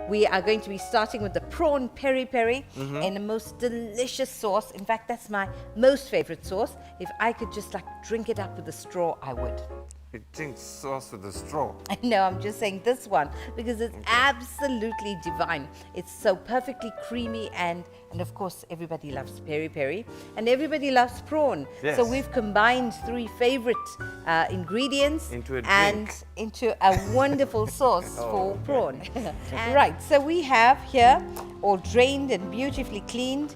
we are going to be starting with the prawn peri-peri in a most delicious sauce. In fact, that's my most favorite sauce. If I could just like drink it up with a straw, I would. You drink sauce with a straw. I know, I'm just saying this one because it's absolutely divine. It's so perfectly creamy and of course everybody loves peri-peri and everybody loves prawn. Yes. So we've combined three favorite ingredients Into a and drink. into a wonderful sauce for prawn. Right, so we have here all drained and beautifully cleaned,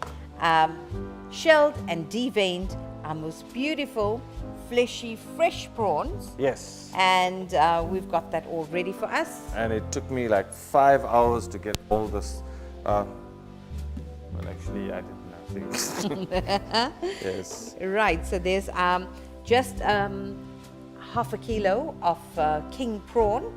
shelled and deveined our most beautiful fleshy, fresh prawns. Yes. And we've got that all ready for us. And it took me like 5 hours to get all this. Well, actually, I did nothing. Yes. Right, so there's just half a kilo of king prawn.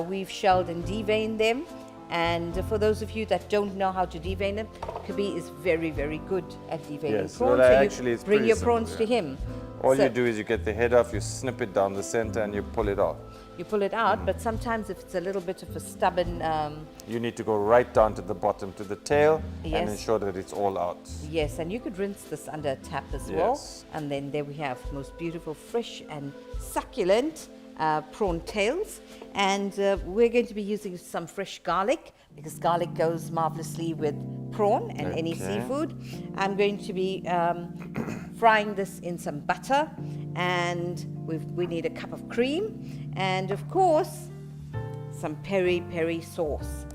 We've shelled and deveined them. And for those of you that don't know how to devein them, Kabir is very, very good at deveining Yes, prawns. well, So actually, you it's bring pretty your simple, prawns to him. All So you do is you get the head off, you snip it down the center, and you pull it off. you pull it out, but sometimes if it's a little bit of a stubborn, You need to go right down to the bottom, to the tail, and Yes. ensure that it's all out. yes, and you could rinse this under a tap as well. Yes. And then there we have most beautiful, fresh and succulent prawn tails. And we're going to be using some fresh garlic because garlic goes marvelously with prawn and any Okay. seafood. I'm going to be frying this in some butter, and we need a cup of cream, and of course, some peri-peri sauce.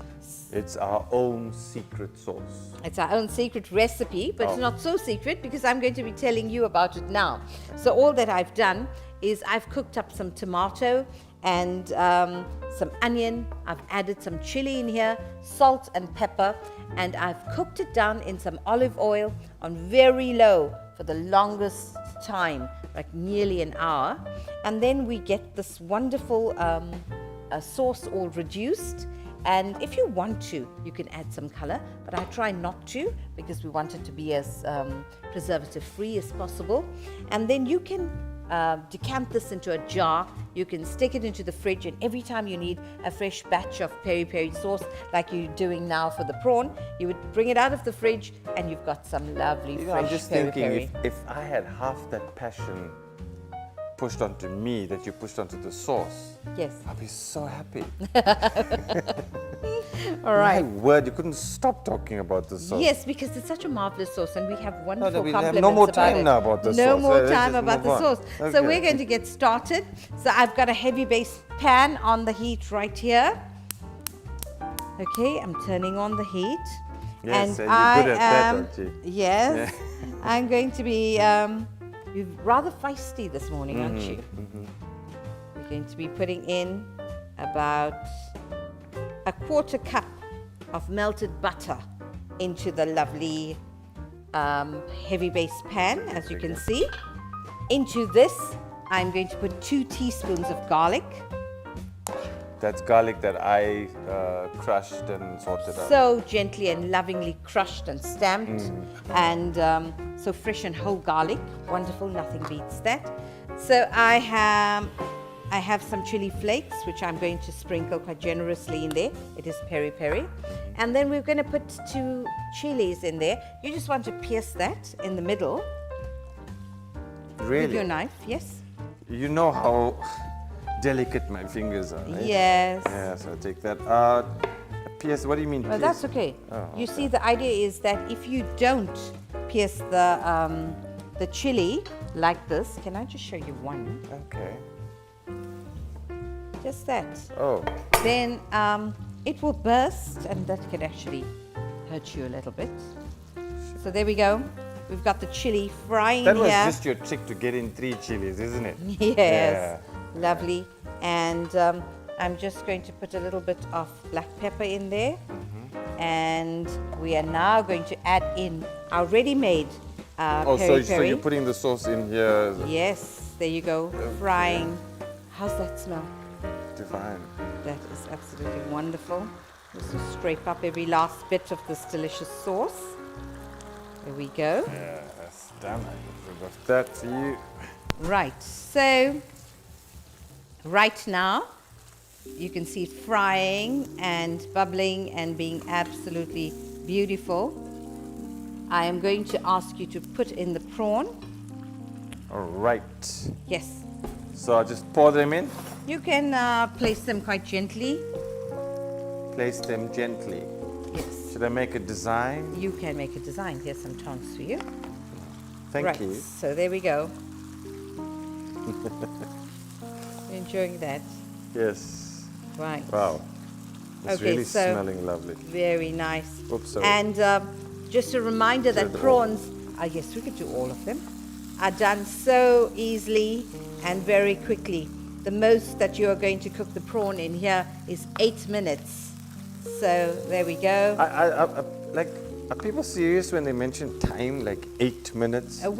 It's our own secret sauce. It's our own secret recipe, but it's not so secret because I'm going to be telling you about it now. So all that I've done is I've cooked up some tomato and some onion. I've added some chili in here, salt and pepper, and I've cooked it down in some olive oil on very low for the longest time, like nearly an hour. And then we get this wonderful sauce all reduced. And if you want to, you can add some color, but I try not to because we want it to be as preservative-free as possible. And then you can decant this into a jar. You can stick it into the fridge, and every time you need a fresh batch of peri-peri sauce, like you're doing now for the prawn, you would bring it out of the fridge, and you've got some lovely You know, fresh I'm just peri-peri. thinking if I had half that passion pushed onto me that you pushed onto the sauce, Yes. I'd be so happy. All right. My word, you couldn't stop talking about the sauce. Yes, because it's such a marvelous sauce, and we have wonderful we'll have compliments no more about time it. now about the No sauce. more Let's time just about move the on. sauce. So Okay. we're going to get started. So I've got a heavy base pan on the heat right here. Okay, I'm turning on the heat. Yes, and you're I good at that, am, aren't you? Yes, I'm going to be you're rather feisty this morning, aren't you? We're going to be putting in about a quarter cup of melted butter into the lovely heavy base pan, as you can see. Into this, I'm going to put 2 teaspoons of garlic. That's garlic that I crushed and sorted out. So gently and lovingly crushed and stamped, and so fresh and whole garlic. Wonderful, nothing beats that. So I have some chili flakes, which I'm going to sprinkle quite generously in there. It is peri-peri. And then we're going to put 2 chilies in there. You just want to pierce that in the middle with Really? your knife, yes? You know how delicate my fingers are, right? Yes. Yeah, so I'll take that. Pierce, what do you mean Well, pierce? that's okay. Oh, You see, the idea is that if you don't pierce the chili like this, can I just show you one? Okay. Just that. Oh, Then it will burst, and that could actually hurt you a little bit. So there we go. We've got the chili frying that was here. just your trick to get in 3 chilies, isn't it? Yes, lovely. And I'm just going to put a little bit of black pepper in there. And we are now going to add in our ready-made Oh, so peri-peri. you're putting the sauce in here. Yes, there you go, frying. How's that smell? Divine. That is absolutely wonderful. Just to scrape up every last bit of this delicious sauce. There we go. Yeah, that's damn. I get rid of that for you. Right, so right now You can see it frying and bubbling and being absolutely beautiful. I am going to ask you to put in the prawn. All right. Yes. So I'll just pour them in. You can place them quite gently. Place them gently. Yes. Should I make a design? You can make a design. Here's some chance for you. Thank you. So there we go. Enjoying that. Yes. Right. Wow. It's Okay, really so smelling lovely. very nice. Oops, sorry. And just a reminder that Did it prawns, yes, we could do all of them, are done so easily and very quickly. The most that you are going to cook the prawn in here is 8 minutes. So there we go. Like, are people serious when they mention time, like 8 minutes? You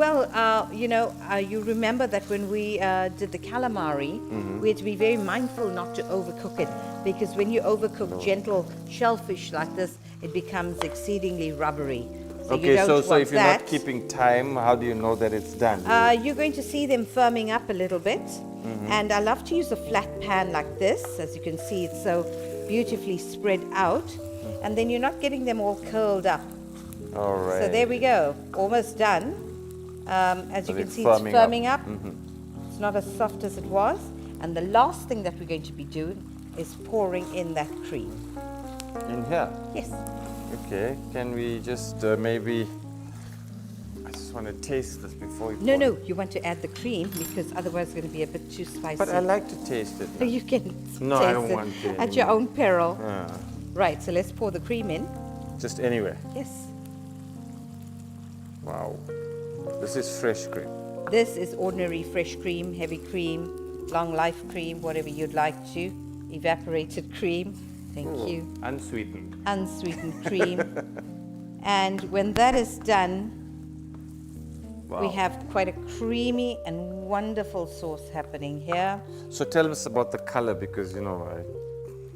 remember that when we did the calamari, we had to be very mindful not to overcook it, because when you overcook gentle shellfish like this, it becomes exceedingly rubbery. So you Okay, don't so if you're want not keeping time, how do you know that it's done? you're going to see them firming up a little bit. And I love to use a flat pan like this. As you can see, it's so beautifully spread out. And then you're not getting them all curled up. All right. So there we go, almost done. As you can see, it's firming up. It's not as soft as it was. And the last thing that we're going to be doing is pouring in that cream. In here? Yes. Okay, can we just maybe, I just want to taste this before you No, pour no, it. you want to add the cream because otherwise it's going to be a bit too spicy. But I like to taste it. You can No, taste I don't it want to at your own peril. Yeah. Right, so let's pour the cream in. Just anywhere. Yes. Wow. This is fresh cream. This is ordinary fresh cream, heavy cream, long life cream, whatever you'd like to. Evaporated cream. Thank you. Unsweetened. Unsweetened cream. And when that is done, we have quite a creamy and wonderful sauce happening here. So tell us about the color, because you know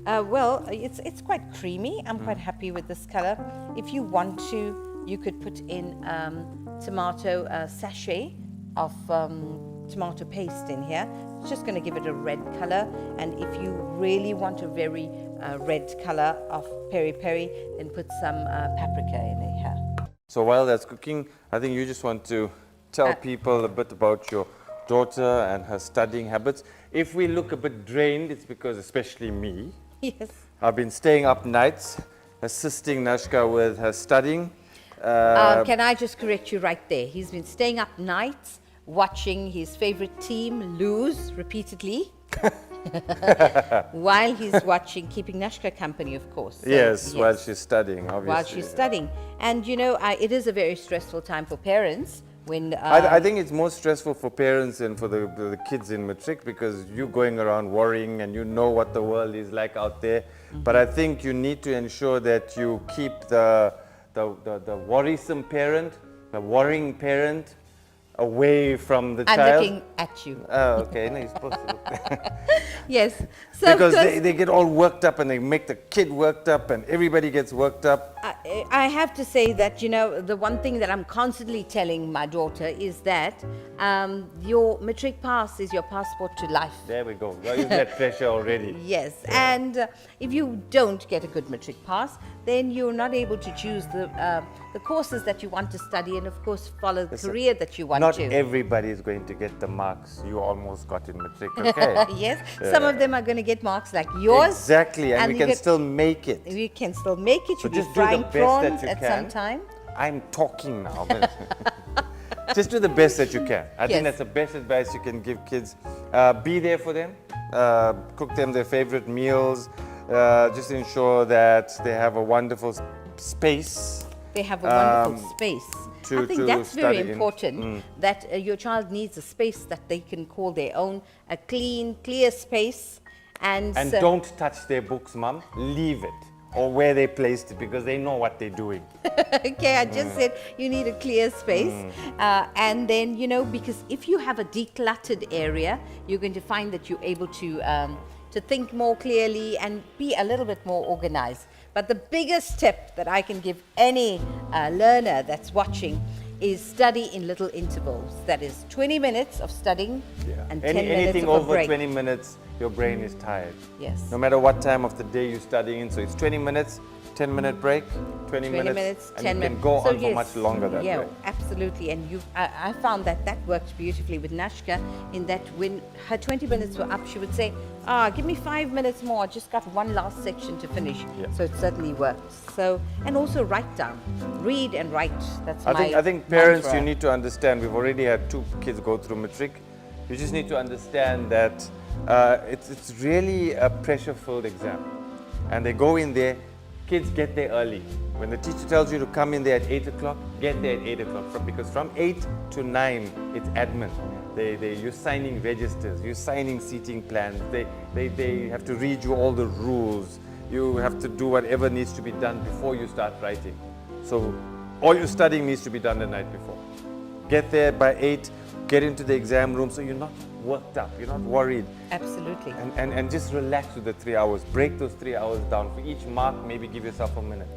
It's quite creamy. I'm quite happy with this color. If you want to, you could put in tomato sachet of tomato paste in here. It's just going to give it a red color. And if you really want a very red color of peri-peri, then put some paprika in here. So while that's cooking, I think you just want to tell people a bit about your daughter and her studying habits. If we look a bit drained, it's because, especially me, Yes. I've been staying up nights, assisting Nashka with her studying. Can I just correct you right there? He's been staying up nights, watching his favorite team lose repeatedly. While he's watching, keeping Nashka company, of course. So, yes, while she's studying, obviously. While she's studying. And you know, it is a very stressful time for parents when... I think it's more stressful for parents and for the kids in matric, because you're going around worrying and you know what the world is like out there. But I think you need to ensure that you keep the worrisome parent, the worrying parent, away from the child. I'm looking at you. Oh, okay. No, you're supposed to look. Yes. So because they get all worked up and they make the kid worked up and everybody gets worked up. I have to say that, you know, the one thing that I'm constantly telling my daughter is that your matric pass is your passport to life. There we go. Well, you've got pressure already. Yes. Yeah. And if you don't get a good matric pass, then you're not able to choose the courses that you want to study and, of course, follow the career that you want to. Not everybody is going to get the marks you almost got in matric, okay? Yes. Some of them are going to get marks like yours. Exactly. And we can still make it. We can still make it. So You'll just be frying do the best that prawns you at can. some time. I'm talking now. Just do the best that you can. I think Yes. that's the best advice you can give kids. Be there for them. Cook them their favorite meals. Just ensure that they have a wonderful space. They have a wonderful space. I think that's very important, that your child needs a space that they can call their own, a clean, clear space. And don't touch their books, Mum. Leave it. Or where they placed it, because they know what they're doing. Okay, I just said you need a clear space. And then, you know, because if you have a decluttered area, you're going to find that you're able to think more clearly and be a little bit more organized. But the biggest tip that I can give any learner that's watching is study in little intervals. That is 20 minutes of studying and 10 minutes anything of a over break. 20 minutes your brain is tired. Yes. No matter what time of the day you're studying in. So it's 20 minutes, 10-minute break, 20 minutes, and 10 you minutes. can go So on for much longer that yeah, way. absolutely. And I found that worked beautifully with Nashka, in that when her 20 minutes were up, she would say, give me 5 minutes more. I just got one last section to finish. Yeah. So it certainly worked. So, and also write down. Read and write. That's I think parents, mantra. you need to understand, we've already had 2 kids go through matric. You just need to understand that it's really a pressure-filled exam. And they go in there, kids get there early. When the teacher tells you to come in there at 8 o'clock, get there at 8 o'clock. Because from 8 to 9, it's admin. You're signing registers, you're signing seating plans. They have to read you all the rules. You have to do whatever needs to be done before you start writing. So all your studying needs to be done the night before. Get there by 8, get into the exam room so you're not worked up, you're not worried. Absolutely. And just relax with the 3 hours. Break those 3 hours down. For each mark, maybe give yourself a minute.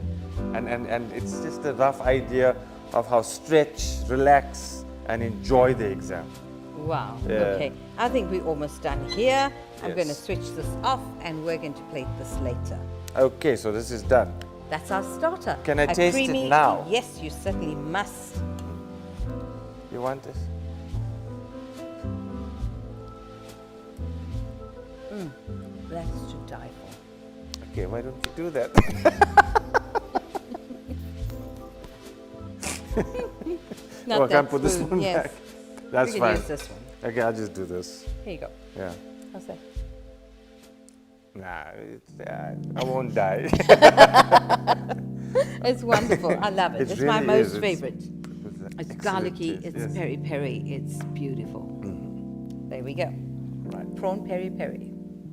And it's just a rough idea of how stretch, relax, and enjoy the exam. Wow. Yeah. Okay. I think we're almost done here. I'm Yes. going to switch this off and we're going to plate this later. Okay, so this is done. That's our starter. Can I A taste it creamy, now? Yes, you certainly must. You want this? That's to die for. Okay, why don't you do that? Not I can't that put this spoon, one yes. back. That's We can fine. use this one. Okay, I'll just do this. Here you go. Yeah. How's that? Nah, I won't die. It's wonderful. I love it. It It's my really most is. favorite. It's It's excellent garlicky, taste, it's yes. peri-peri, it's beautiful. There we go. Right. Prawn peri-peri.